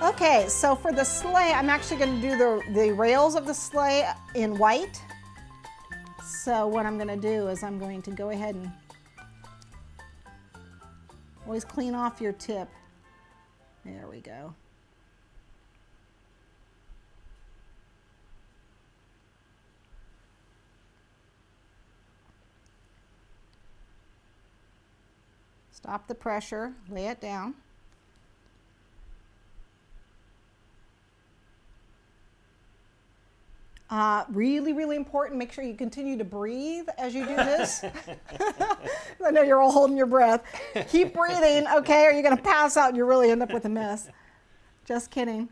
Okay, so for the sleigh, I'm actually going to do the rails of the sleigh in white. So what I'm going to do is I'm going to go ahead and always clean off your tip. There we go. Stop the pressure, lay it down. Really, really important, make sure you continue to breathe as you do this. I know you're all holding your breath. Keep breathing, okay, or you're gonna pass out and you really end up with a mess. Just kidding.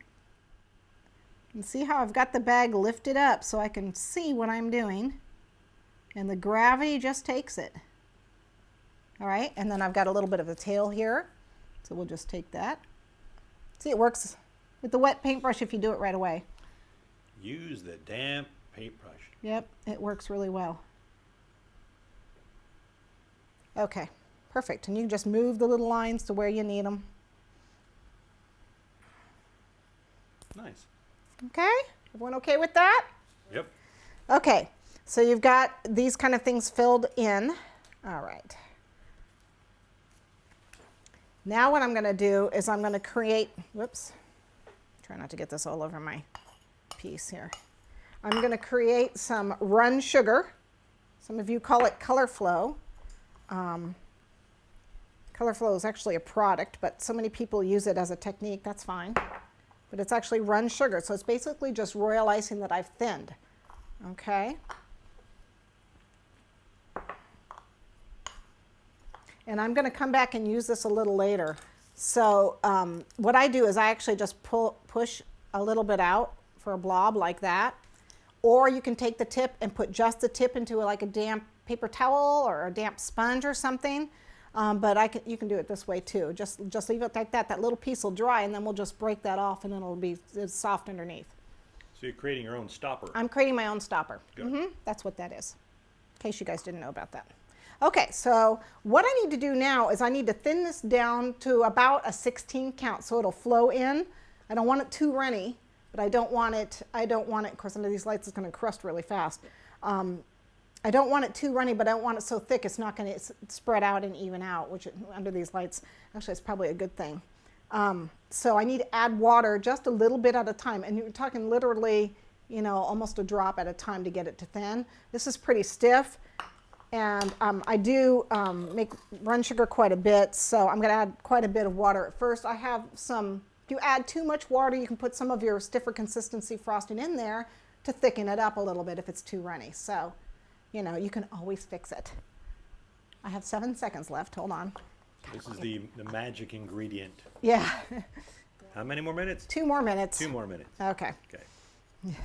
And see how I've got the bag lifted up so I can see what I'm doing. And the gravity just takes it. All right, and then I've got a little bit of a tail here. So we'll just take that. See, it works with the wet paintbrush if you do it right away. Use the damp paintbrush. Yep, it works really well. Okay, perfect. And you can just move the little lines to where you need them. Nice. Okay, everyone okay with that? Yep. Okay, so you've got these kind of things filled in. All right. Now what I'm going to do is I'm going to create, whoops, try not to get this all over my piece here. I'm going to create some run sugar. Some of you call it color flow. Color flow is actually a product, but so many people use it as a technique, that's fine. But it's actually run sugar, so it's basically just royal icing that I've thinned. Okay. And I'm going to come back and use this a little later. So what I do is I actually just push a little bit out for a blob like that. Or you can take the tip and put just the tip into like a damp paper towel or a damp sponge or something. But you can do it this way too. Just leave it like that. That little piece will dry and then we'll just break that off and it'll be soft underneath. So you're creating your own stopper. I'm creating my own stopper. Good. That's what that is, in case you guys didn't know about that. Okay, so what I need to do now is I need to thin this down to about a 16 count so it'll flow in. I don't want it too runny, but I don't want it, of course under these lights it's going to crust really fast. I don't want it too runny, but I don't want it so thick it's not going to spread out and even out, which under these lights, actually it's probably a good thing. So I need to add water just a little bit at a time, and you're talking literally, you know, almost a drop at a time to get it to thin. This is pretty stiff. And I do make run sugar quite a bit, so I'm going to add quite a bit of water at first. I have some, if you add too much water, you can put some of your stiffer consistency frosting in there to thicken it up a little bit if it's too runny. So, you know, you can always fix it. I have 7 seconds left. Hold on. This is the magic ingredient. Yeah. How many more minutes? 2 more minutes. 2 more minutes. Okay. Okay.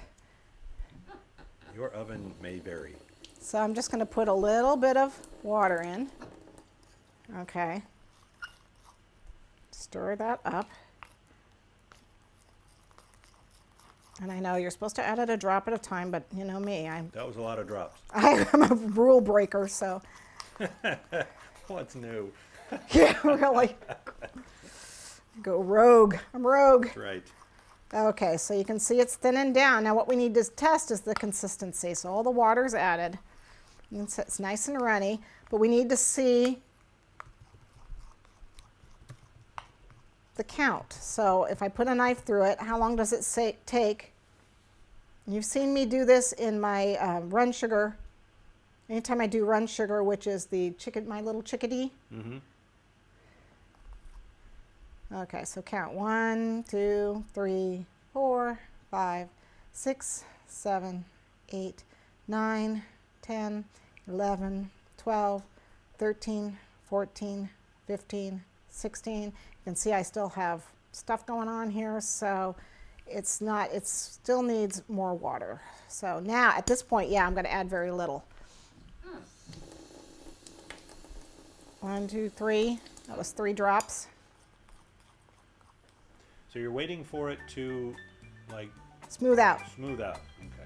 Your oven may vary. So I'm just going to put a little bit of water in. Okay. Stir that up. And I know you're supposed to add it a drop at a time, but you know me, That was a lot of drops. I'm a rule breaker, so. What's new? Yeah, really. Go rogue. I'm rogue. That's right. Okay, so you can see it's thinning down. Now what we need to test is the consistency. So all the water's added. It's nice and runny, but we need to see the count. So if I put a knife through it, how long does it take? You've seen me do this in my run sugar. Anytime I do run sugar, which is the my little chickadee. Mm-hmm. Okay, so count 1, 2, 3, 4, 5, 6, 7, 8, 9, 10, 11, 12, 13, 14, 15, 16. You can see I still have stuff going on here, so it still needs more water. So now at this point, yeah, I'm going to add very little. 1, 2, 3. That was 3 drops. So you're waiting for it to, like, Smooth out. smooth out. Okay.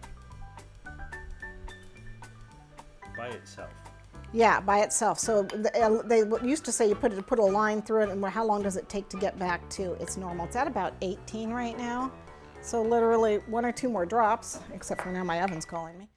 By itself. Yeah, by itself. So they used to say you put a line through it, and how long does it take to get back to its normal? It's at about 18 right now. So literally 1 or 2 more drops, except for now my oven's calling me.